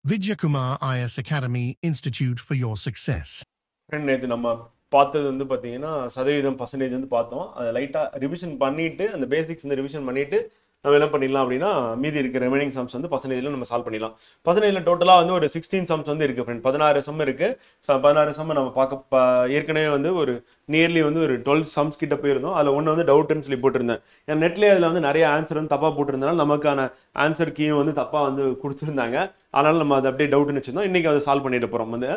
Vidyakumar IS Academy Institute for your success. நேற்று நம்ம பார்த்தது வந்து பார்த்தீங்கன்னா சதவீதம் பர்சன்டேஜ் வந்து பார்த்தோம். அதை லைட்டாக ரிவிஷன் பண்ணிட்டு அந்த பேசிக்ஸ் வந்து ரிவிஷன் பண்ணிட்டு நம்ம என்ன பண்ணிடலாம் அப்படின்னா மீதி இருக்க ரிமைனிங் சம்ஸ் வந்து பர்சன்டேஜில் நம்ம சால்வ் பண்ணிடலாம். பர்சன்டேஜில் டோட்டலாக வந்து ஒரு 16 சம்ஸ் வந்து இருக்குது ஃப்ரெண்ட். 16 சம் இருக்குது. 16 சம் நம்ம பார்க்க ஏற்கனவே வந்து ஒரு நியர்லி வந்து ஒரு 12 சம்ஸ் கிட்ட போயிருந்தோம். அதில் ஒன்று வந்து டவுட்னு சொல்லி போட்டிருந்தேன். என் நெட்லேயே அதில் வந்து நிறைய ஆன்சர் வந்து தப்பாக போட்டிருந்தனால நமக்கான ஆன்சர் கீயும் வந்து தப்பாக வந்து கொடுத்துருந்தாங்க. அதனால நம்ம அதை அப்படியே டவுட்னு வச்சிருந்தோம். இன்னைக்கு அதை சால்வ் பண்ணிட்டு போகிறோம். வந்து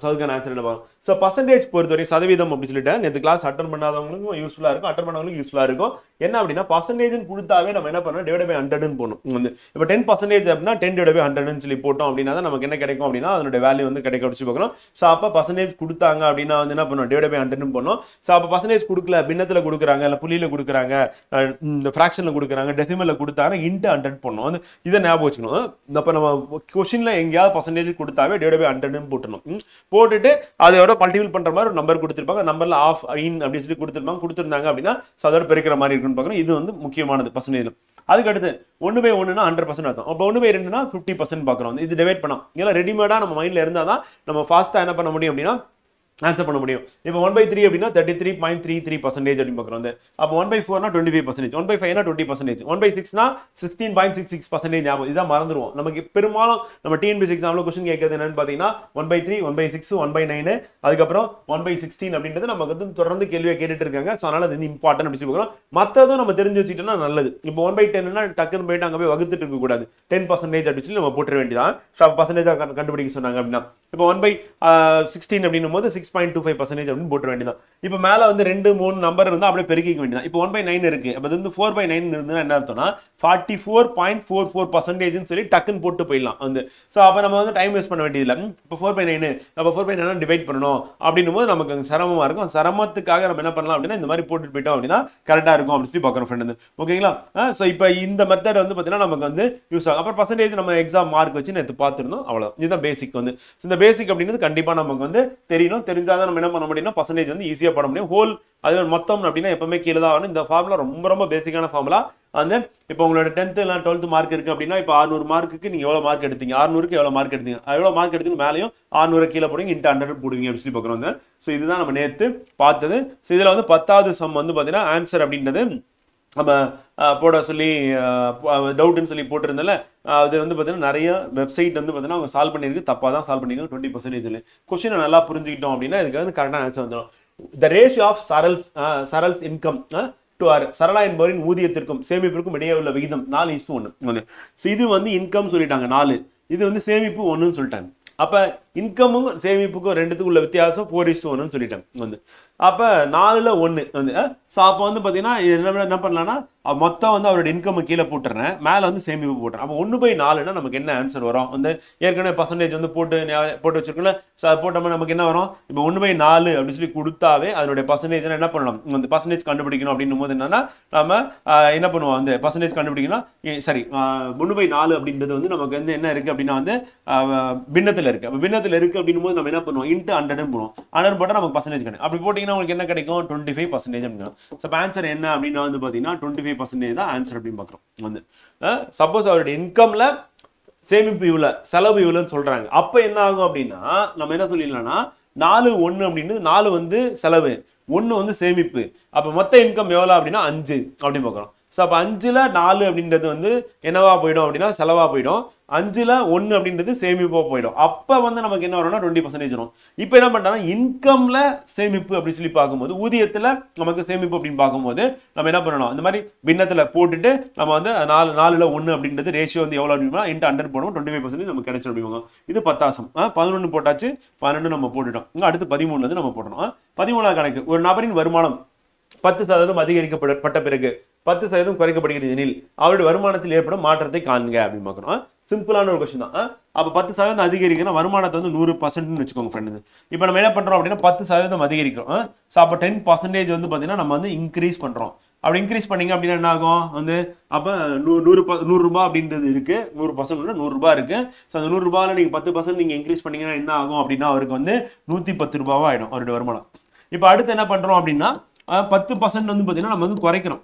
அதுக்கான ஆன்சர் என்ன பார்க்கலாம். ஸோ பர்சன்டேஜ் பொறுத்தவரை சதவீதம் அப்படி சொல்லிட்டேன். நேற்று கிளாஸ் அட்டன் பண்ணாதவங்களுக்கும் யூஸ்ஃபுல்லாக இருக்கும், அட்டன் பண்ணவங்களுக்கும் யூஸ்ஃபுல்லாக இருக்கும். என்ன அப்படின்னா பர்சன்டேஜ் கொடுத்தாவே நம்ம என்ன பண்ணணும், டிவைட் பை 100ன்னு போகணும். வந்து இப்போ 10% அப்படின்னா 10 டிவைட் பை 100ன்னு சொல்லி போட்டோம் அப்படின்னா தான் நமக்கு என்ன கிடைக்கும் அப்படின்னா அதனுடைய வேல்யூ வந்து கிடைக்க வச்சு பார்க்கணும். ஸோ அப்போ பர்சன்டேஜ் கொடுத்தாங்க அப்படின்னா வந்து என்ன பண்ணணும், டிவைட் பை 100ன்னு போகணும். ஸோ அப்போ பர்சன்டேஜ் கொடுக்கல, பின்னத்தில் கொடுக்குறாங்க, இல்லை புள்ளியில் கொடுக்குறாங்க, இந்த ஃப்ராக்ஷனில் கொடுக்குறாங்க, டெசிமலில் கொடுத்தாங்கன்னா இன்ட்டு 100 போடணும். வந்து இதை ஞாபகம் வச்சுக்கணும். அப்போ நம்ம கொஸ்டினில் எங்கேயாவது பர்சன்டேஜ் கொடுத்தாவே டிவைட் பை 100ன்னு போட்டணும். போட்டுட்டு அதோட மல்டிபிள் பண்ணுற மாதிரி ஒரு நம்பர் கொடுத்துருப்பாங்க. நம்பரில் ஆஃப் இன் அப்படின்னு சொல்லி கொடுத்துருந்தாங்க அப்படின்னா அதோட பெருக்கிற மாதிரி இருக்குன்னு பார்க்கணும். இது வந்து முக்கியமானது பர்சன்டேஜ். அதுக்கு அடுத்து 1/1னா 100% அர்த்தம். அப்போ 1/2னா 50% பார்க்குறோம். இது டிவைட் பண்ணோம். ஏன்னா ரெடிமேடாக நம்ம மைண்டில் இருந்தால் தான் நம்ம ஃபாஸ்ட்டாக என்ன பண்ண முடியும் அப்படின்னா ஆன்சர் பண்ண முடியும். இப்போ 1/3 அப்படின்னா 33.33% அப்படின்னு பார்க்குறோம். அப்போ 1/4னா 25%, 1/5னா 20%, 1/6னா 16.66% ஞாபகம். இதான் மறந்துடுவோம். நமக்கு பெரும்பாலும் நம்ம டிஎன்பிஎஸ்சி எக்ஸாமில் கொஸ்டின் கேட்கறது என்னன்னு பார்த்தீங்கன்னா 1/3, 1/6, 1/9, அதுக்கப்புறம் 1/16 அப்படின்றது நமக்கு வந்து தொடர்ந்து கேள்வியை கேட்டுட்டு இருக்காங்க. ஸோ அதனால அது வந்து இம்பார்ட்டன் அப்படி பார்க்குறோம். மற்றதும் நம்ம தெரிஞ்சு வச்சுட்டோம்னா நல்லது. இப்போ 1/10னா டக்குன்னு போயிட்டு அங்கே போய் வகுத்துட்டு இருக்கக்கூடாது. 10% அப்படின்னு சொல்லி நம்ம போட்டுற வேண்டியதான். ஸோ பர்சன்டேஜாக கண்டுபிடிக்க சொன்னாங்க அப்படின்னா இப்போ 1/16 அப்படின்னும் போது 6.25% அப்படின்னு போட்டுற வேண்டியதான். இப்போ மேலே வந்து 2, 3 நம்பர் இருந்தால் அப்படியே பெருக்கிக்க வேண்டியதான். இப்போ 1/9 இருக்கு. அப்போ வந்து 4/9 இருந்தால் என்ன அர்த்தம்னா 44.44% சொல்லி டக்குன்னு போட்டு போயிடலாம் வந்து. ஸோ அப்போ நம்ம வந்து டைம் வேஸ்ட் பண்ண வேண்டியதில்லை. இப்போ 4/9 அப்போ 4/9 டிவைட் பண்ணணும் அப்படின்னும் போது நமக்கு சிரமமாக இருக்கும். சிரமத்துக்காக நம்ம என்ன பண்ணலாம் அப்படின்னா இந்த மாதிரி போட்டுட்டு போயிட்டோம் அப்படின்னா கரெக்டாக இருக்கும் அப்படின்னு சொல்லி பார்க்குறோம் ஃப்ரெண்ட். ஓகேங்களா? ஸோ இப்போ இந்த மெத்தட் வந்து பார்த்தீங்கன்னா நமக்கு வந்து யூஸ் ஆகும். அப்புறம் பர்சன்டேஜ் நம்ம எக்ஸாம் மார்க் வச்சு நேற்று பார்த்துருந்தோம். அவ்வளோ இதுதான் பேசிக் வந்து. இந்த பேசிக் அப்படின்றது கண்டிப்பாக நமக்கு வந்து தெரியணும். தெரிஞ்சாதான் நம்ம என்ன பண்ண முடியும்னா பர்சன்டேஜ் வந்து ஈஸியாக பண்ண முடியும். ஹோல் அது மொத்தம் அப்படின்னா எப்பவுமே கீழே தான் ஆகணும். இந்த ஃபார்முலா ரொம்ப பேசிக்கான ஃபார்முலா. வந்து இப்போ உங்களோட 10th இல்லை 12th மார்க் இருக்கு அப்படின்னா இப்போ 600 மார்க்குக்கு நீங்க எவ்வளவு மார்க் எடுத்தீங்க, 600க்கு எவ்வளவு மார்க் எடுத்தீங்க, எவ்வளவு மார்க் எடுத்தீங்க மேலேயும் 600 கீழே போடுவீங்க, இன்ட்டு 100 போடுவீங்க அப்படின்னு சொல்லி பார்க்குறோம். ஸோ இதுதான் நம்ம நேற்று பார்த்தது. ஸோ இதில் வந்து 10வது சம் வந்து பார்த்தீங்கன்னா ஆன்சர் அப்படின்றது நம்ம போட சொல்லி டவுட்னு சொல்லி போட்டிருந்தால அது வந்து பார்த்தீங்கன்னா நிறைய வெப்சைட் வந்து பார்த்தீங்கன்னா அவங்க சால்வ் பண்ணியிருக்கு. தப்பாக தான் சால்வ் பண்ணியிருக்காங்க 20%. கொஸ்டினை நல்லா புரிஞ்சுக்கிட்டோம் அப்படின்னா இதுக்கு வந்து கரெக்டான ஆன்சர் வந்துடும். The ratio of Sarala's income to are, சரளா என்பவரின் ஊதியத்திற்கும் சேமிப்பிற்கும் இடையே உள்ள விகிதம் 4:1. ஸோ இது வந்து இன்கம் சொல்லிட்டாங்க 4, இது வந்து சேமிப்பு 1ன்னு சொல்லிட்டாங்க. அப்போ இன்கமும் சேமிப்புக்கும் ரெண்டுத்துக்கும் உள்ள வித்தியாசம் 4:1ன்னு சொல்லிட்டாங்க வந்து. அப்போ 4ல் 1 வந்து. ஸோ அப்போ வந்து பார்த்தீங்கன்னா என்ன பண்ணலாம்னா மொத்தம் வந்து அவரோட இன்கம் கீழே போட்டுறேன், மேலே வந்து சேமிப்பு போட்டுறேன். அப்போ 1/4னா நமக்கு என்ன ஆன்சர் வரும் வந்து ஏற்கனவே பர்சன்டேஜ் வந்து போட்டு வச்சிருக்கோம்ல. ஸோ அது போட்டோம்னா நமக்கு என்ன வரும், இப்போ 1/4 அப்படின்னு சொல்லி கொடுத்தாவே அதனுடைய பர்சன்டேஜ் என்ன பண்ணணும், அந்த பர்சன்டேஜ் கண்டுபிடிக்கணும் அப்படின்னும் போது என்னன்னா நம்ம என்ன பண்ணுவோம், அந்த பர்சன்டேஜ் கண்டுபிடிக்கணும். சரி 1/4 அப்படின்றது வந்து நமக்கு வந்து என்ன இருக்கு அப்படின்னா வந்து பின்னத்தில் இருக்கு. அப்போ பின்னத்தில் இருக்கு அப்படின்னும் போது நம்ம என்ன பண்ணுவோம், இன்ட்டு 100 போடுவோம். 100 போட்டால் நமக்கு பர்சன்டேஜ் கிடைக்கும். அப்படி போட்டிங்கன்னா உங்களுக்கு என்ன கிடைக்கும், 25% அப்படின்னா. ஸோ ஆன்சர் என்ன அப்படின்னா வந்து பார்த்தீங்கன்னா 25% தான் ஆன்சர் அப்படின்னு பார்க்குறோம் வந்து. சப்போஸ் அவருடைய இன்கம்ல சேமிப்பு இவ்வளோ, செலவு இவ்வளோன்னு சொல்றாங்க. அப்போ என்ன ஆகும் அப்படின்னா நம்ம என்ன சொல்லிடலாம்னா 4:1 அப்படின்னு 4 வந்து செலவு, 1 வந்து சேமிப்பு. அப்போ மொத்த இன்கம் எவ்வளோ அப்படின்னா 5 அப்படின்னு பார்க்குறோம். ஸோ அப்போ 5ல் 4 அப்படின்றது வந்து என்னவா போயிடும் அப்படின்னா செலவா போயிடும். 5ல் 1 அப்படின்றது சேமிப்பா போயிடும். அப்போ வந்து நமக்கு என்ன வரும்னா 20% வரும். இப்போ என்ன பண்ணுறாங்கன்னா இன்கம்ல சேமிப்பு அப்படின்னு சொல்லி பார்க்கும்போது, ஊதியத்தில் நமக்கு சேமிப்பு அப்படின்னு பார்க்கும்போது நம்ம என்ன பண்ணணும், இந்த மாதிரி பின்னத்தில் போட்டுட்டு நம்ம வந்து 4ல் 1 அப்படின்றது ரேஷியோ வந்து எவ்வளோ அப்படின்னா இன்ட்டு 100 போடுவோம், 25% நமக்கு கிடைச்சிடும் அப்படிங்க. இது 10ஆம். 11 போட்டாச்சு, 12 நம்ம போட்டுட்டோம். அடுத்து 13 நம்ம போட்டணும். 13ஆம் கணக்கு, ஒரு நபரின் வருமானம் 10% அதிகரிக்கப்பட்ட பிறகு 10% குறைக்கப்படுகிறது எனில் அவருடைய வருமானத்தில் ஏற்படும் மாற்றத்தை காண்க அப்படின்னு பார்க்கணும். சிம்பிளான ஒரு கொஸ்டின் தான். அப்போ 10% அதிகரிக்கணும், வருமானத்தை வந்து 100% வச்சுக்கோங்க ஃப்ரெண்டு. இப்போ நம்ம என்ன பண்ணுறோம் அப்படின்னா 10% அதிகரிக்கிறோம். ஸோ அப்போ 10% வந்து பார்த்தீங்கன்னா நம்ம வந்து இன்க்ரீஸ் பண்ணுறோம். அப்படி இன்க்ரீஸ் பண்ணீங்க அப்படின்னா என்ன ஆகும் வந்து, அப்போ 100 ரூபாய் அப்படின்றது இருக்கு, 100% 100 ரூபாய் இருக்கு. ஸோ அந்த 100 ரூபாயில் நீங்கள் 10% நீங்கள் இன்க்ரீஸ் பண்ணீங்கன்னா என்ன ஆகும் அப்படின்னா அவருக்கு வந்து 110 ரூபாவா ஆகிடும் அவருடைய வருமானம். இப்போ அடுத்து என்ன பண்ணுறோம் அப்படின்னா 10% வந்து பார்த்தீங்கன்னா நம்ம வந்து குறைக்கணும்.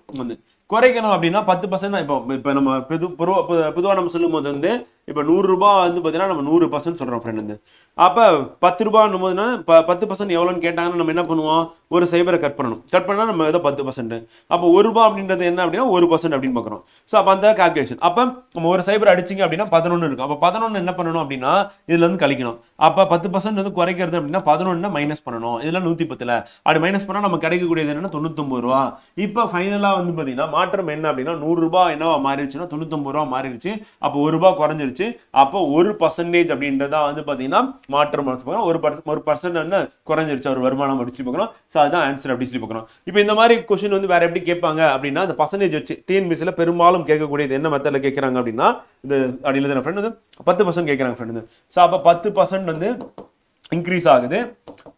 அப்படின்னா 10% இப்போ நம்ம பொதுவாக நம்ம சொல்லும் போது வந்து இப்போ 100 ரூபாய் வந்து பார்த்தீங்கன்னா நம்ம 100% சொல்கிறோம் ஃப்ரெண்ட் வந்து. அப்போ 10 ரூபான்னும் போதுன்னா 10% எவ்வளோன்னு கேட்டாங்கன்னா நம்ம என்ன பண்ணுவோம், ஒரு சைபரை கட் பண்ணணும். கட் பண்ணால் நம்ம ஏதோ 10%. அப்போ 1 ரூபா அப்படின்றது என்ன அப்படின்னா 1% அப்படின்னு பார்க்குறோம். ஸோ அப்போ அந்த கால்குலேஷன். அப்போ நம்ம ஒரு சைபர் அடிச்சிங்க அப்படின்னா 11 இருக்கும். அப்போ 11 என்ன பண்ணணும் அப்படின்னா இதில் வந்து கழிக்கணும். அப்போ 10% வந்து குறைக்கிறது அப்படின்னா 11 மைனஸ் பண்ணணும். இதெல்லாம் 110ல் அப்படி மைனஸ் பண்ணால் நம்ம கிடைக்கக்கூடியது என்னன்னா 99 ரூபா. இப்போ ஃபைனலாக வந்து பார்த்தீங்கன்னா மாற்றம் என்ன அப்படின்னா 100 ரூபாய் என்னவா மாறிடுச்சுன்னா 99 ரூபா மாறிடுச்சு. அப்போ 1 ரூபாய் குறைஞ்சிருச்சு. அப்போ 1% அப்படின்றதா வந்து பார்த்தீங்கன்னா மாற்றம் ஒரு பர்சன்ட் என்ன குறைஞ்சிருச்சு ஒரு வருமானம் அப்படி சொல்லி பார்க்கணும். ஸோ அதுதான் ஆன்சர் அப்படி சொல்லி பார்க்கணும். இப்போ இந்த மாதிரி கொஸ்டின் வந்து வேற எப்படி கேட்பாங்க அப்படின்னா அந்த பர்சன்டேஜ் வச்சு டிஎன்பிசியில் பெரும்பாலும் கேட்கக்கூடியது என்ன மெத்தடில் கேட்குறாங்க அப்படின்னா இது அப்படி இல்லை ஃப்ரெண்ட் வந்து 10% கேட்குறாங்க ஃப்ரெண்ட் வந்து. ஸோ அப்போ 10% வந்து இன்க்ரீஸ் ஆகுது,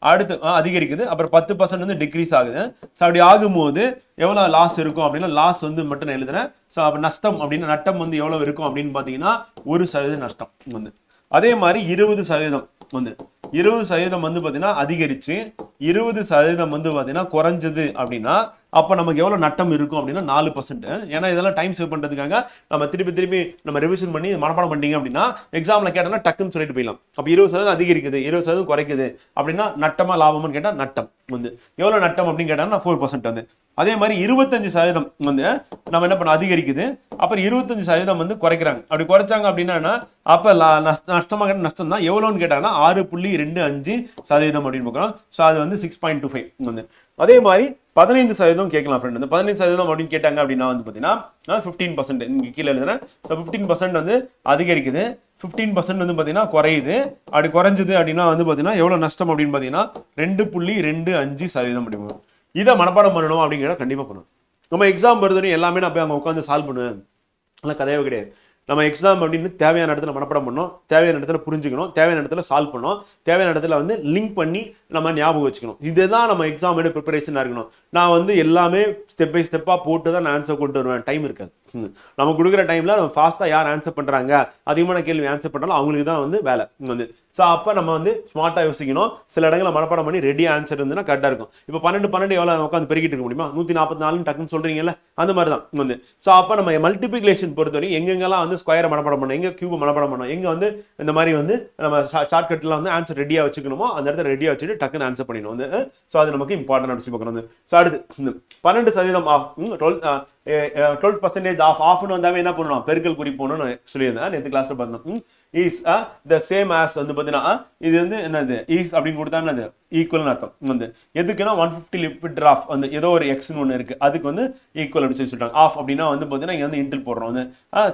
அடுத்து அதிகரிக்குது, அப்புறம் 10% வந்து டிக்ரீஸ் ஆகுது. ஸோ அப்படி ஆகும்போது எவ்வளோ லாஸ் இருக்கும் அப்படின்னா லாஸ் வந்து மட்டும் நான் எழுதுறேன். ஸோ அப்போ நஷ்டம் அப்படின்னா நட்டம் வந்து எவ்வளோ இருக்கும் அப்படின்னு பார்த்தீங்கன்னா 1% நஷ்டம் வந்து. அதே மாதிரி 20% வந்து 20% வந்து பார்த்தீங்கன்னா அதிகரிச்சு 20% வந்து பார்த்தீங்கன்னா குறைஞ்சது அப்படின்னா அப்போ நமக்கு எவ்வளோ நட்டம் இருக்கும் அப்படின்னா 4%. ஏன்னா இதெல்லாம் டைம் சேவ் பண்ணுறதுக்காக நம்ம திருப்பி நம்ம ரிவிஷன் பண்ணி மனப்பாடம் பண்ணிட்டீங்க அப்படின்னா எக்ஸாமில் கேட்டோம்னா டக்குன்னு சொல்லிட்டு போயிடலாம். அப்போ 20% அதிகரிக்குது 20% குறைக்குது அப்படின்னா நட்டமா லாபம்னு கேட்டால் நட்டம் வந்து எவ்வளோ நட்டம் அப்படின்னு கேட்டாங்கன்னா 4% வந்து. அதே மாதிரி 25% வந்து நம்ம என்ன பண்ண அதிகரிக்குது, அப்புறம் 25% வந்து குறைக்கிறாங்க. அப்படி குறைச்சாங்க அப்படின்னா அப்போ நஷ்டமாக கேட்டால் நஷ்டம் தான். எவ்வளோன்னு கேட்டாங்கன்னா 6.25% அப்படின்னு பார்க்குறோம். ஸோ அது வந்து 6.25 வந்து. அதே மாதிரி 15% கேட்கலாம் ஃப்ரெண்ட். இந்த 15% அப்படின்னு கேட்டாங்க அப்படின்னா வந்து பார்த்தீங்கன்னா 15% இங்கே கீழே எழுதுறேன். ஸோ 15% வந்து அதிகரிக்குது, 15% வந்து பார்த்தீங்கன்னா குறையுது. அப்படி குறைஞ்சது அப்படின்னா வந்து பார்த்தீங்கன்னா எவ்வளோ நஷ்டம் அப்படின்னு பார்த்தீங்கன்னா 2.25% அப்படிங்க. இதை மனப்பாடம் பண்ணணும் அப்படிங்கிற கண்டிப்பாக பண்ணணும். நம்ம எக்ஸாம் வருதுன்னு எல்லாமே நான் போய் அங்கே உட்காந்து சால்வ் பண்ணுவேன் அதெல்லாம் கதையவே கிடையாது. நம்ம எக்ஸாம் அப்படின்னு தேவையான இடத்துல மனப்பாடம் பண்ணணும், தேவையான இடத்துல புரிஞ்சுக்கணும், தேவையான இடத்துல சால்வ் பண்ணணும், தேவையான இடத்துல வந்து லிங்க் பண்ணி நம்ம ஞாபகம் வச்சுக்கணும். இதுதான் நம்ம எக்ஸாமோட ப்ரிப்பரேஷனாக இருக்கணும். நான் வந்து எல்லாமே ஸ்டெப் பை ஸ்டெப்பாக போட்டு தான் நான் ஆன்சர் கொண்டு வருவேன். டைம் இருக்காது. நம்ம கொடுக்குற டைமில் நம்ம ஃபாஸ்ட்டாக யார் ஆன்சர் பண்ணுறாங்க அதிகமான கேள்வி ஆன்சர் பண்ணுறாலும் அவங்களுக்கு தான் வந்து வேலை வந்து. ஸோ அப்போ நம்ம வந்து ஸ்மார்ட்டாக யோசிக்கணும். சில இடங்களில் மனப்பாடம் பண்ணி ரெடி ஆன்சர் இருந்துன்னா கரெக்டாக இருக்கும். இப்போ 12 எவ்வளோ உட்காந்து பெருக்கிட்டு இருக்க முடியுமா? 144 டக்குன்னு சொல்கிறீங்கல்ல அந்த மாதிரி தான் வந்து. ஸோ அப்போ நம்ம மல்டிபிகேஷன் பொறுத்தவரைக்கும் எங்கெங்கெல்லாம் வந்து ஸ்கொயரை மனப்பாடம் பண்ணணும், எங்கே கியூபை மனப்பாடம் பண்ணணும், எங்கே வந்து இந்த மாதிரி வந்து நம்ம ஷார்ட்கட்டில் வந்து ஆன்சர் ரெடியாக வச்சுக்கணுமோ அந்த இடத்துல ரெடியாக வச்சுட்டு டக்குன்னு ஆன்சர் பண்ணிடணும் வந்து. ஸோ அது நமக்கு இம்பார்ட்டன் அப்படி பார்க்கணும் வந்து. ஸோ அடுத்து 12% ஆஃப் 12% ஆஃப்னு வந்தாவே என்ன பண்ணணும், பெருக்கல் குறிப்போன்னு சொல்லியிருந்தேன் நேற்று கிளாஸ்ல பார்த்தோம். இஸ் த சேம் ஆஸ் வந்து பார்த்தீங்கன்னா இது வந்து என்னது இஸ் அப்படின்னு கொடுத்தா என்னது ஈக்குவல்னு அர்த்தம் வந்து. எதுக்குன்னா 150 லிமிட் ஆஃப் வந்து ஏதோ ஒரு எக்ஸ்னு ஒன்று இருக்கு அதுக்கு வந்து ஈக்குவல் அப்படின்னு சொல்லி சொல்லிட்டாங்க. ஆஃப் அப்படின்னா வந்து பார்த்தீங்கன்னா இங்கே வந்து இன்டில் போடுறோம் வந்து.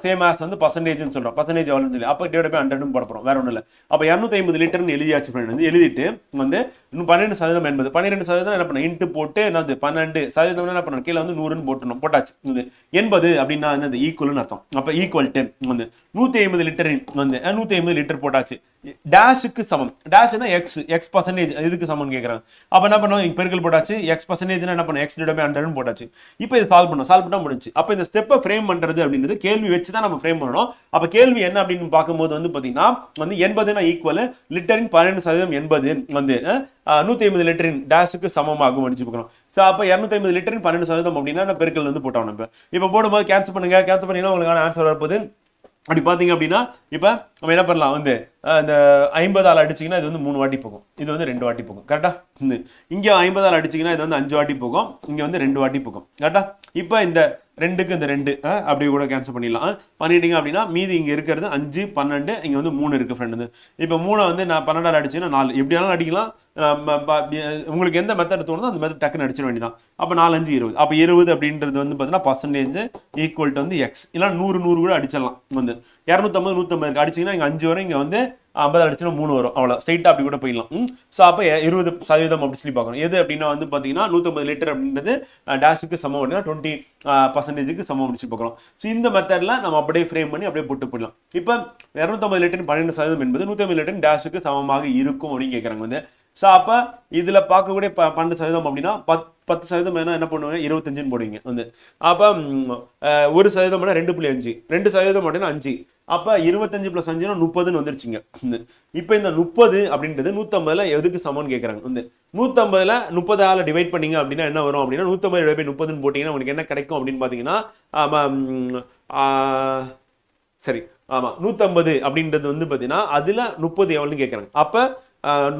சேம் ஆஸ் வந்து பர்சன்டேஜ்னு சொல்கிறோம். பர்சன்டேஜ் எவ்வளோன்னு சொல்லி அப்போ டிவைட் பை 100 போட போகிறோம், வேற ஒன்றும் இல்லை. அப்போ 250 லிட்டர்னு எழுதியாச்சு ஃப்ரெண்ட் வந்து. எழுதிட்டு வந்து இன்னும் 12% என்பது 12% என்ன பண்ண இன்ட்டு போட்டு என்னது 12% என்ன பண்ணணும் கீழே வந்து 100ன்னு போட்டணும். போட்டாச்சு வந்து 80 அப்படின்னா என்னது ஈக்குவல்னு அர்த்தம். அப்போ ஈக்குவல் 10 வந்து 150 லிட்டர் வந்து 150 லிட்டர் போட்டாச்சு. டேஷுக்கு சமம். டேஷ்னா எக்ஸ் பர்சன்டேஜ் இதுக்கு சமம்னு கேட்குறாங்க. அப்போ என்ன பண்ணுவோம் பெருக்கல் போட்டாச்சு. எக்ஸ் பர்சன்டேஜ்னா என்ன பண்ணும் எக்ஸ் டிவைட் பை 100 போட்டாச்சு. இப்போ இது சால்வ் பண்ணா முடிஞ்சு. அப்போ இந்த ஸ்டெப்பை ஃப்ரேம் பண்றது அப்படின்றது கேள்வி வச்சு தான் நம்ம ஃப்ரேம் பண்ணணும். அப்போ கேள்வி என்ன அப்படின்னு பார்க்கும்போது வந்து பார்த்தீங்கன்னா வந்து 80னா ஈக்குவல் லிட்டரின் 12% 80 வந்து 150 லிட்டரின் டேஷுக்கு சமமாகும் அடிச்சு பார்க்கணும். ஸோ அப்போ 250 லிட்டரின் 12% அப்படின்னா பெருக்கல் வந்து போட்டோம். நம்ம இப்போ போடும்போது கேன்சல் பண்ணீங்கன்னா உங்களுக்கான ஆன்சர் வரப்போகுது. அப்படி பார்த்தீங்க அப்படின்னா இப்போ நம்ம என்ன பண்ணலாம் வந்து இந்த 50ஆல் அடிச்சிங்கன்னா இது வந்து 3 வாட்டி போகும், இது வந்து 2 வாட்டி போகும். கரெக்டாக இங்கே 50ஆல் அடிச்சிங்கன்னா இது வந்து 5 வாட்டி போகும், இங்கே வந்து 2 வாட்டி போகும். கரெக்டாக இப்போ இந்த 2க்கு இந்த 2 அப்படி கூட கேன்சல் பண்ணிடலாம். பண்ணிட்டீங்க அப்படின்னா மீதி இங்கே இருக்கிறது 5 12 இங்கே வந்து 3 இருக்குது ஃப்ரெண்ட் வந்து. இப்போ 3 வந்து நான் 12ஆல் அடிச்சிங்கன்னா 4 எப்படியாலும் அடிக்கலாம். உங்களுக்கு எந்த மெத்தட் தோணுதோ அந்த மெத்தட் டக்குன்னு அடிச்சிட வேண்டியதான். அப்போ 4 5 20. அப்போ 20 அப்படின்றது வந்து பார்த்தீங்கன்னா பர்சன்டேஜ் ஈக்குவல் டு வந்து எக்ஸ். இல்லை 100 கூட அடிச்சிடலாம் வந்து. 250 150 அடிச்சிங்கன்னா இங்கே 5 வரும், இங்கே வந்து 50 அடிச்சுன்னா 3 வரும். அவ்வளோ ஸ்ட்ரைட்டாக அப்படி கூட போயிடலாம். ஸோ அப்போ 20% அப்படி சொல்லி பார்க்கணும். எது அப்படின்னா வந்து பார்த்தீங்கன்னா 150 லிட்டர் அப்படின்றது டேஷுக்கு சமம் அப்படின்னா 20% சமம் அப்படி சொல்லி பார்க்கலாம். ஸோ இந்த மெத்தடில் நம்ம அப்படியே ஃப்ரேம் பண்ணி அப்படியே போட்டு போயிடலாம். இப்போ 250 லிட்டர் 12% என்பது 150 லிட்டர் டேஷுக்கு சமமாக இருக்கும் அப்படின்னு கேட்குறாங்க வந்து. ஸோ அப்போ இதில் பார்க்கக்கூடிய 12% அப்படின்னா 10% என்ன பண்ணுவாங்க 25ன்னு போடுவீங்க வந்து. அப்போ 1% 2.5 2% அப்படின்னா 5. அப்போ 25 + 5னா 30ன்னு வந்துருச்சுங்க. இப்போ இந்த 30 அப்படின்றது 150ல் எதுக்கு சமம்னு கேட்குறாங்க வந்து. 150ல் 30ஆல் டிவைட் பண்ணீங்க அப்படின்னா என்ன வரும் அப்படின்னா 150 டிவைட் பை 30ன்னு போட்டிங்கன்னா உங்களுக்கு என்ன கிடைக்கும் அப்படின்னு பார்த்தீங்கன்னா சரி ஆமா 150 அப்படின்றது வந்து பாத்தீங்கன்னா அதுல 30 எவ்வளவுன்னு கேட்கறாங்க. அப்ப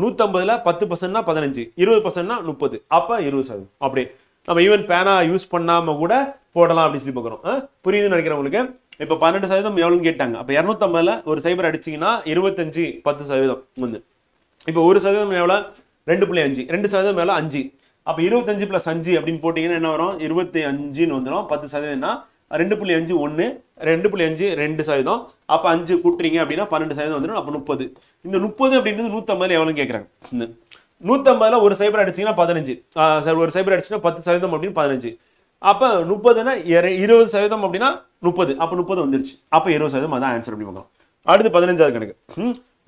150ல 10%னா 15, 20%னா 30, அப்ப 20%. அப்படியே நம்ம ஈவன் பேனா யூஸ் பண்ணாம கூட போடலாம் அப்படின்னு சொல்லி பார்க்குறோம். புரியுதுன்னு நினைக்கிறேன் உங்களுக்கு. இப்போ 12% எவ்வளோன்னு கேட்டாங்க. அப்போ 250ல ஒரு சைபர் அடிச்சிங்கன்னா 25 10% வந்து இப்போ 1% எவ்வளோ 2.5, 2% எவ்வளோ 5. அப்போ 25 + 5 அப்படின்னு போட்டிங்கன்னா என்ன வரும் 25ன்னு வந்துடும். 10%னா 2.5 1, 2.5 2%. அப்போ 5 கூட்டுறீங்க அப்படின்னா 12% வந்துடும். அப்போ 30. இந்த 30 அப்படின்றது 150 எவ்வளோன்னு கேட்குறாங்க. 150ல ஒரு சைபர் அடிச்சிங்கன்னா 15, ஒரு சைபர் அடிச்சிங்கன்னா 10% அப்படின்னு 15. அப்போ 30னா 20% அப்படின்னா 30. அப்போ 30 வந்துருச்சு. அப்போ 20% அதான் ஆன்சர் அப்படி பார்க்கலாம். அடுத்து 15வது கணக்கு.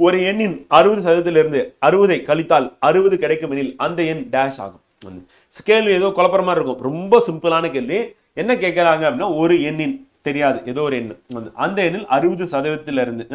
ஒரு எண்ணின் 60%லிருந்து 60ஐ கழித்தால் 60 கிடைக்கும் எனில் அந்த எண் டேஷ் ஆகும். கேள்வி ஏதோ குழப்பற மாதிரி இருக்கும். ரொம்ப சிம்பிளான கேள்வி. என்ன கேட்கறாங்க அப்படின்னா ஒரு எண்ணின் தெரியாது ஏதோ ஒரு எண் வந்து அந்த எண்ணில் 60%லிருந்து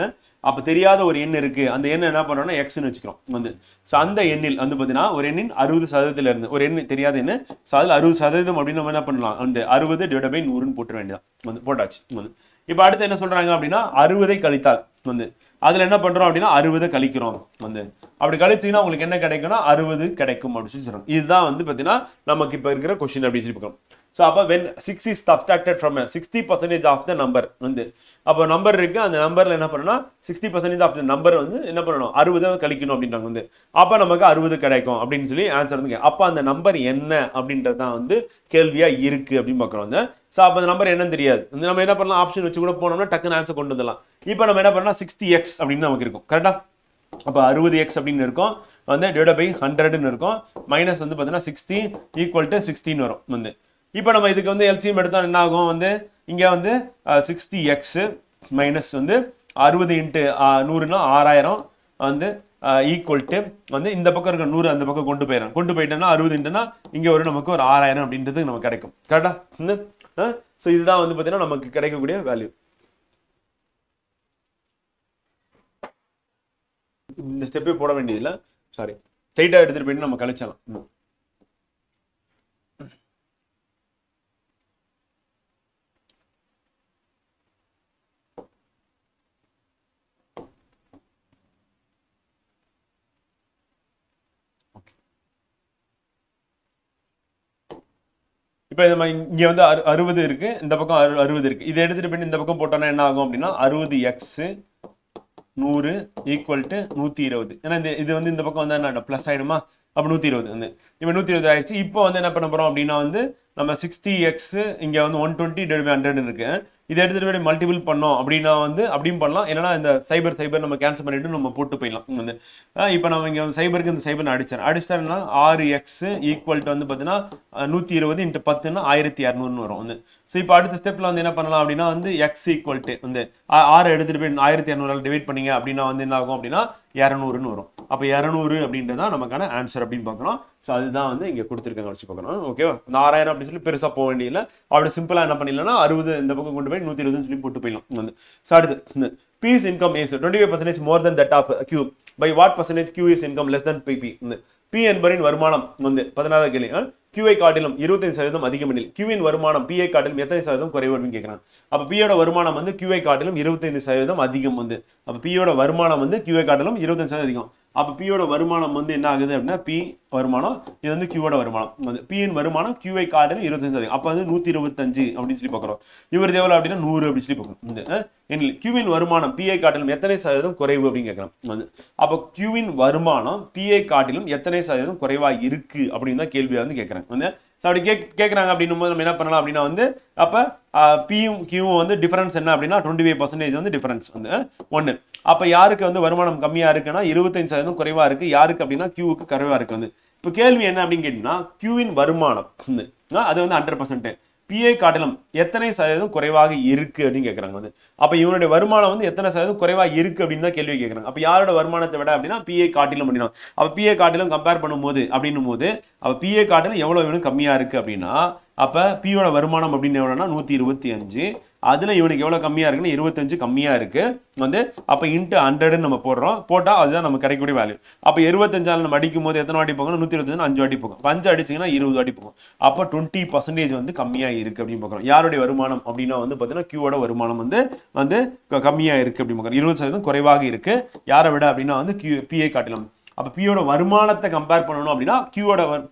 அப்ப தெரியாத ஒரு எண் இருக்கு. அந்த எண் என்ன பண்றோம்னா எக்ஸ்ன்னு வச்சுக்கிறோம் வந்து. ஸோ அந்த எண்ணில் வந்து பார்த்தீங்கன்னா ஒரு எண்ணின் 60%லிருந்து ஒரு எண் தெரியாத எண்ணு. ஸோ அதில் 60% அப்படின்னு நம்ம என்ன பண்ணலாம் அந்த 60/100ன்னு போட்டுற வேண்டியதான் வந்து போட்டாச்சு வந்து. இப்போ அடுத்து என்ன சொல்றாங்க அப்படின்னா 60ஐ கழித்தால் வந்து அதுல என்ன பண்றோம் அப்படின்னா 60 கழிக்கிறோம் வந்து. அப்படி கழிச்சீங்கன்னா உங்களுக்கு என்ன கிடைக்கும்னா 60 கிடைக்கும் அப்படின்னு சொல்லி சொல்றாங்க. இதுதான் வந்து பார்த்தீங்கன்னா நமக்கு இப்போ இருக்கிற கொஸ்டின் அப்படின்னு சொல்லி பார்க்கலாம். So, when 6 is subtracted from 60% of the number வந்து அப்போ நம்பர் இருக்கு. அந்த நம்பர்ல என்ன பண்ணணும்னா 60% ஆஃப் த நம்பர் வந்து என்ன பண்ணணும் 60 கழிக்கணும் அப்படின்றாங்க வந்து. அப்போ நமக்கு 60 கிடைக்கும் அப்படின்னு சொல்லி ஆன்சர் வந்து. அப்போ அந்த நம்பர் என்ன அப்படின்றது தான் வந்து கேள்வியா இருக்கு அப்படின்னு பார்க்குறோம் வந்து. ஸோ அப்போ அந்த நம்பர் என்னன்னு தெரியாது. நம்ம என்ன பண்ணலாம் ஆப்ஷன் வச்சு கூட போனோம்னா டக்குன்னு ஆன்சர் கொண்டு வந்துடலாம். இப்போ நம்ம என்ன பண்ணலாம் 60x அப்படின்னு நமக்கு இருக்கும் கரெக்டா. அப்போ 60x அப்படின்னு இருக்கும் வந்து டிவைட் பை 100ன்னு இருக்கும். மைனஸ் வந்து பார்த்தீங்கன்னா 60 = 16 வரும் வந்து. இப்போ நம்ம இதுக்கு வந்து எல்சிஎம் எடுத்தா என்ன ஆகும் வந்து இங்க வந்து 60x மைனஸ் வந்து 60 × 100னா 6000 வந்து ஈக்குவல் டு வந்து இந்த பக்கம் இருக்க 100 அந்த பக்கம் கொண்டு போயிட்டோம்னா 60 × இங்க ஒரு நமக்கு ஒரு 6000 அப்படின்றது நமக்கு கிடைக்கும் கரெக்டா. ஸோ இதுதான் வந்து பார்த்தீங்கன்னா நமக்கு கிடைக்கக்கூடிய வேல்யூ. இந்த ஸ்டெப்பே போட வேண்டியதில்லை. சாரி ஸ்ட்ரைட்டாக எடுத்துட்டு போயிட்டு நம்ம கழிச்சலாம். இப்போ நம்ம இங்க வந்து 60 இருக்கு, இந்த பக்கம் 60 இருக்கு. இதை எடுத்துட்டு போய் இந்த பக்கம் போட்டோம்னா என்ன ஆகும் அப்படின்னா 60x 100 = 120. ஏன்னா இது வந்து இந்த பக்கம் வந்து என்ன பிளஸ் ஆயிடுமா. அப்போ 120 வந்து இப்போ 120 ஆயிடுச்சு. இப்போ வந்து என்ன பண்ண போறோம் அப்படின்னா வந்து நம்ம 60x இங்க வந்து 120/100 இருக்கு. இதை எடுத்துட்டு போய் மல்டிபிள் பண்ணோம் அப்படின்னா வந்து அப்படியும் பண்ணலாம். இல்லைன்னா இந்த சைபர் நம்ம கேன்சல் பண்ணிட்டு நம்ம போட்டு போயிடலாம் வந்து. இப்போ நம்ம இங்க சைபருக்கு இந்த சைபர் அடிச்சிட்டோம்னா 6x ஈக்குவல் வந்து பார்த்தீங்கன்னா 120 × 10ன்னா 1200ன்னு வரும் வந்து. ஸோ இப்போ அடுத்த ஸ்டெப்ல வந்து என்ன பண்ணலாம் அப்படின்னா வந்து x ஈக்குவல் டு வந்து 6 எடுத்துட்டு போய் 1200 டிவைட் பண்ணீங்க அப்படின்னா வந்து என்ன ஆகும் அப்படின்னா 200ன்னு வரும். அப்போ 200 அப்படின்றதான் நமக்கான ஆன்சர் அப்படின்னு பார்க்குறோம். ஸோ அதுதான் வந்து இங்கே கொடுத்துருக்காங்க வச்சு பார்க்கணும். ஓகேவா. இந்த 6000 அப்படின்னு சொல்லி பெருசாக போக வேண்டியதில்லை. அப்படி சிம்பிளாக என்ன பண்ணிடலாம்னா 60 இந்த பக்கம் கொண்டு போய் 120 சொல்லி போட்டு போயிடலாம் வந்து. ஸோ அடுத்து P's income is 25% more than that of Q. By what percentage Q is income less than PP? P என்பரின் வருமானம் வந்து 16வது கேள்வி. Q ஐ காட்டிலும் 25% அதிகம் எனில் Q இன் வருமானம் P ஐ காட்டிலும் எத்தனை சதவீதம் குறைவு அப்படின்னு கேட்குறாங்க. அப்போ P யோட வருமானம் வந்து Q ஐ காட்டிலும் 25% அதிகம் வந்து. அப்போ P யோட வருமானம் வந்து Q ஐ காட்டிலும் 25% அதிகம். அப்போ P யோட வருமானம் வந்து என்ன ஆகுது அப்படின்னா P வருமானம் இது வந்து Q யோட வருமானம் வந்து P இன் வருமானம் Q ஐ காட்டிலும் 25% அதிகம். அப்போ வந்து 125 அப்படின்னு சொல்லி பார்க்குறோம். இவர் எவ்வளவு அப்படின்னா 100 அப்படின்னு சொல்லி பார்க்கணும். எனில் Q இன் வருமானம் P ஐ காட்டிலும் எத்தனை சதவீதம் குறைவு அப்படின்னு கேட்கலாம் வந்து. அப்போ Q இன் வருமானம் P ஐ காட்டிலும் எத்தனை சதவீதம் குறைவா இருக்கு அப்படின்னு தான் கேள்வியை வந்து கேட்குறாங்க வந்து. ஸோ அப்படி கேட்குறாங்க அப்படின்னும் போது நம்ம என்ன பண்ணலாம் அப்படின்னா வந்து அப்போ பியும் கியூவும் வந்து டிஃபரன்ஸ் என்ன அப்படின்னா 25% வந்து டிஃபரன்ஸ் வந்து 1. அப்போ யாருக்கு வந்து வருமானம் கம்மியாக இருக்குன்னா 25% குறைவா இருக்கு. யாருக்கு அப்படின்னா கியூவுக்கு குறைவா இருக்கு வந்து. இப்போ கேள்வி என்ன அப்படின்னு கேட்டீங்கன்னா கியூவின் வருமானம் அது வந்து 100%. பிஐ காட்டிலும் எத்தனை சதவீதம் குறைவாக இருக்கு அப்படின்னு கேட்குறாங்க வந்து. அப்போ இவனுடைய வருமானம் வந்து எத்தனை சதவீதம் குறைவாக இருக்கு அப்படின்னு தான் கேள்வி கேட்குறாங்க. அப்போ யாரோட வருமானத்தை விட அப்படின்னா பிஐ காட்டிலும் அப்படின்னா அப்போ பிஐ காட்டிலும் கம்பேர் பண்ணும்போது அப்படின்னும் போது அப்போ பிஐ காட்டிலும் எவ்வளோ வேணும் கம்மியாக இருக்கு அப்படின்னா அப்போ பியோட வருமானம் அப்படின்னு எவ்வளோனா 125. அதில் இவனுக்கு எவ்வளோ கம்மியாக இருக்குன்னா 25 கம்மியாக இருக்குது வந்து. அப்போ இன்ட்டு 100 நம்ம போடுறோம், போட்டால் அதுதான் நமக்கு கிடைக்கக்கூடிய வேல்யூ. அப்போ 25 நம்ம அடிக்கும் போது எத்தனை வாட்டி போகணும்? 125 5 வாட்டி போகும். 5 அடிச்சிங்கன்னா 20 வாட்டி போகும். அப்போ 20% வந்து கம்மியாக இருக்குது அப்படின்னு பார்க்குறோம். யாருடைய வருமானம் அப்படின்னா வந்து பார்த்தீங்கன்னா கியூவோட வருமானம் வந்து கம்மியாக இருக்குது அப்படின்னு பார்க்குறோம். 20% குறைவாக இருக்குது. யாரை விட அப்படின்னா வந்து பிஐ காட்டலாம். அப்போ பியோட வருமானத்தை கம்பேர் பண்ணணும் அப்படின்னா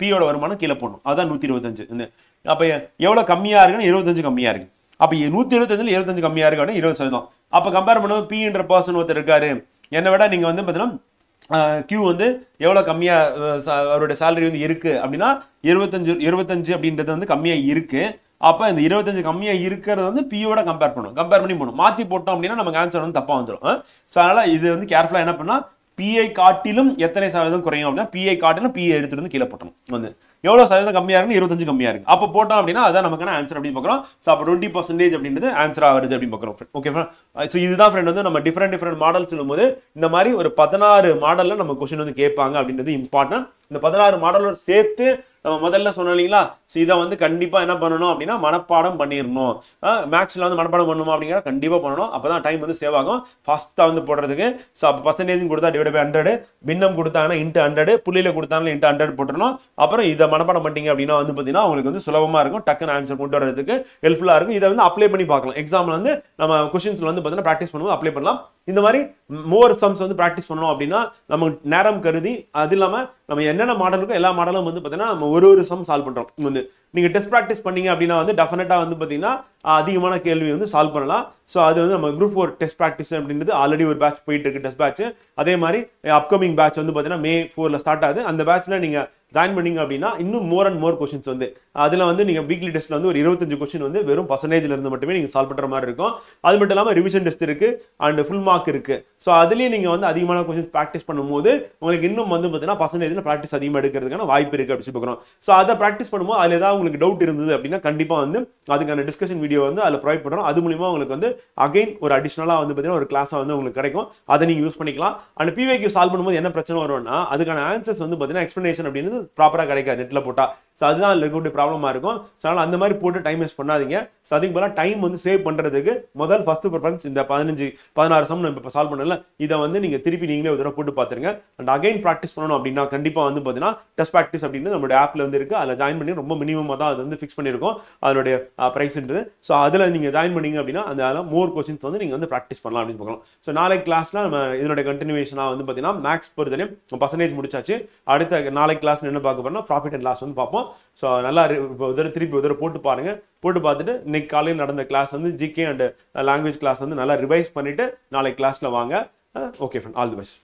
பியோட வருமானம் கீழே போடணும். அதான் 125. அப்போ எவ்வளோ கம்மியாக இருக்குன்னா 25 கம்மியாக இருக்குது. அப்போ 125 25 கம்மியாக இருக்கு அப்படின்னா 20%. அப்போ கம்பேர் பண்ணும்போது பின்ற பர்சன் ஒருத்தர் இருக்காரு, என்னை விட நீங்கள் வந்து பார்த்தீங்கன்னா கியூ வந்து எவ்வளோ கம்மியாக அவருடைய சேலரி வந்து இருக்குது அப்படின்னா 25 அப்படின்றது வந்து கம்மியாக இருக்குது. அப்போ இந்த 25 கம்மியாக இருக்கிறது வந்து பியோட கம்பேர் பண்ணி போகணும். மாற்றி போட்டோம் அப்படின்னா நமக்கு ஆன்சர் வந்து தப்பாக வந்துடும். ஸோ அதனால் இது வந்து கேர்ஃபுல்லாக என்ன பண்ணால் பிஐ காட்டிலும் எத்தனை சதவீதம் குறையும் அப்படின்னா பிஐ காட்டிலும் பிஐ எடுத்துட்டு வந்து கீழே போட்டணும். வந்து எவ்வளோ சதவீதம் கம்மியாக இருக்குன்னு 25 கம்மியாக இருக்குது. அப்போ போட்டோம் அப்படின்னா அதான் நமக்கான ஆன்சர் அப்படின்னு பார்க்குறோம். ஸோ அப்போ 20% அப்படின்றது ஆன்சராக வருது அப்படின்னு பார்க்குறோம். Okay friend. ஸோ இதுதான் ஃப்ரெண்ட் வந்து நம்ம டிஃப்ரெண்ட் மாடல் சொல்லும்போது இந்த மாதிரி ஒரு 16 மாடலில் நம்ம கொஸ்டின் வந்து கேட்பாங்க அப்படின்றது இம்பார்ட்டன்ட். இந்த 16 மாடலோட சேர்த்து நம்ம முதல்ல சொன்னோம் இல்லைங்களா? ஸோ இதை வந்து கண்டிப்பாக என்ன பண்ணணும் அப்படின்னா மனப்பாடம் பண்ணிடணும். மேக்ஸில் வந்து மனப்பாடம் பண்ணணுமா அப்படிங்கிற கண்டிப்பாக பண்ணணும். அப்போ தான் டைம் வந்து சேவ் ஆகும் ஃபாஸ்ட்டாக வந்து போடுறதுக்கு. ஸோ அப்போ பர்சன்டேஜ் கொடுத்தா டிவைட் பை 100, பின்னம் கொடுத்தாங்கன்னா இன்ட்டு 100, புள்ளியில் கொடுத்தாங்கன்னா இன்ட்டு 100 போட்டுருணும். அப்புறம் இதை மனப்பாடம் பண்ணிட்டீங்க அப்படின்னா வந்து பார்த்தீங்கன்னா உங்களுக்கு வந்து சுலபமாக இருக்கும், டக்குன்னு ஆன்சர் கொண்டு வரதுக்கு ஹெல்ப்ஃபுல்லாக இருக்கும். இதை வந்து அப்ளை பண்ணி பார்க்கலாம். எக்ஸாமில் வந்து நம்ம கொஸ்டின்ஸில் வந்து பார்த்தீங்கன்னா ப்ராக்டிஸ் பண்ணுவோம், அப்ளை பண்ணலாம். இந்த மாதிரி மோர் சம்ஸ் வந்து ப்ராக்டிஸ் பண்ணணும் அப்படின்னா நமக்கு நேரம் கருதி, அது இல்லாமல் நம்ம என்னென்ன மாடல் இருக்கோ எல்லா மாடலும் வந்து பார்த்தீங்கன்னா நம்ம ஒரு சம் சால்வ் பண்ணுறோம். வந்து நீங்கள் டெஸ்ட் ப்ராக்டிஸ் பண்ணீங்க அப்படின்னா வந்து டெஃபினட்டாக வந்து பார்த்தீங்கன்னா அதிகமான கேள்வி வந்து சால்வ் பண்ணலாம். ஸோ அது வந்து நம்ம குரூப் 4 டெஸ்ட் ப்ராக்டிஸ் அப்படின்றது ஆல்ரெடி ஒரு பேட்ச் போயிட்டு இருக்கு, டெஸ்ட் பேட்ச். அதே மாதிரி அப்கமிங் பேட்ச் வந்து பார்த்தீங்கன்னா May 4 ஸ்டார்ட் ஆகுது. அந்த பேட்ச்ல நீங்கள் ஜாயின் பண்ணீங்க அப்படின்னா இன்னும் மோர் அண்ட் மோர் கொஸ்டின்ஸ் வந்து அதில் வந்து நீங்கள் வீக்லி டெஸ்ட்ல வந்து ஒரு 25 கொஸ்டின் வந்து வெறும் பர்சன்டேஜ்ல இருந்து மட்டுமே நீங்கள் சால்வ் பண்ணுற மாதிரி இருக்கும். அது மட்டும் இல்லாமல் ரிவிஷன் டெஸ்ட் இருக்கு அண்ட் ஃபுல் மார்க் இருக்கு. ஸோ அதுலேயே நீங்கள் வந்து அதிகமான கொஸ்டின்ஸ் ப்ராக்டிஸ் பண்ணும்போது உங்களுக்கு இன்னும் வந்து பார்த்தீங்கன்னா பர்சன்டேஜ்ல ப்ராக்டிஸ் அதிகமாக எடுக்கிறதுக்கான வாய்ப்பு இருக்கு அப்படின்னு பார்க்குறோம். ஸோ அதை ப்ராக்டிஸ் பண்ணும்போது அதில் ஏதாவது உங்களுக்கு டவுட் இருந்தது அப்படின்னா கண்டிப்பாக வந்து அதுக்கான டிஸ்கஷன் வீடியோ வந்து அதில் ப்ரொவைட் பண்ணுறோம். அது மூலியமா உங்களுக்கு வந்து அகைன் ஒரு அடிஷனலாக வந்து பார்த்தீங்கன்னா ஒரு கிளாஸாக வந்து உங்களுக்கு கிடைக்கும். அதை நீங்கள் யூஸ் பண்ணிக்கலாம். அண்ட் பிவைக்யூ சால்வ் பண்ணும்போது என்ன பிரச்சனை வரும்னா அதுக்கான ஆன்சர்ஸ் வந்து பார்த்தீங்கன்னா எக்ஸ்பிளனேஷன் அப்படின்னு ப்ராப்பராக கிடைக்காது நெட்ல போட்டா. ஸோ அதுதான் இருக்கக்கூடிய ப்ராப்ளமா இருக்கும். ஸோ அதனால் அந்த மாதிரி போட்டு டைம் வேஸ்ட் பண்ணாதீங்க. ஸோ அதுக்கு பதிலாக டைம் வந்து சேவ் பண்ணுறதுக்கு ஃபர்ஸ்ட் ப்ரிஃபரன்ஸ் இந்த 16 சம் நம்ம இப்போ சால்வ் பண்ணல, இதை வந்து நீங்கள் திருப்பி நீங்களே ஒரு தடவை போட்டு பார்த்துருங்க. அண்ட் அகைன் ப்ராக்டிஸ் பண்ணணும் அப்படின்னா கண்டிப்பாக வந்து பார்த்தீங்கன்னா டெஸ்ட் ப்ராக்டிஸ் அப்படின்னு நம்மளுடைய ஆப்ல வந்து இருக்கு. அதில் ஜாயின் பண்ணி ரொம்ப மினிமமாக தான் அது வந்து ஃபிக்ஸ் பண்ணியிருக்கோம் அதனுடைய ப்ரைஸ்ன்றது. ஸோ அதில் நீங்கள் ஜாயின் பண்ணீங்க அப்படின்னா அந்த மோர் கொஸ்டின்ஸ் வந்து நீங்கள் வந்து ப்ராக்டிஸ் பண்ணலாம் அப்படின்னு பார்க்கலாம். ஸோ நாளைக்கு கிளாஸ்ல நம்ம இதனுடைய கண்டினியூஷனாக வந்து பார்த்தீங்கன்னா மேக்ஸ் பொறுத்தவரையும் பர்சன்டேஜ் முடிச்சாச்சு. அடுத்த நாளைக்கு கிளாஸ் என்ன பார்க்க போறோம்னா ப்ராஃபிட் அண்ட் லாஸ் வந்து பார்ப்போம். ஸோ நல்லா திருப்பி போட்டு பாருங்க. போட்டு பார்த்துட்டு இன்னைக்கு காலையில் நடந்த கிளாஸ் வந்து ஜிகே அண்ட் லாங்குவேஜ் கிளாஸ் வந்து நல்லா ரிவைஸ் பண்ணிட்டு நாளைக்கு கிளாஸ்ல வாங்க. Okay friend, all the best.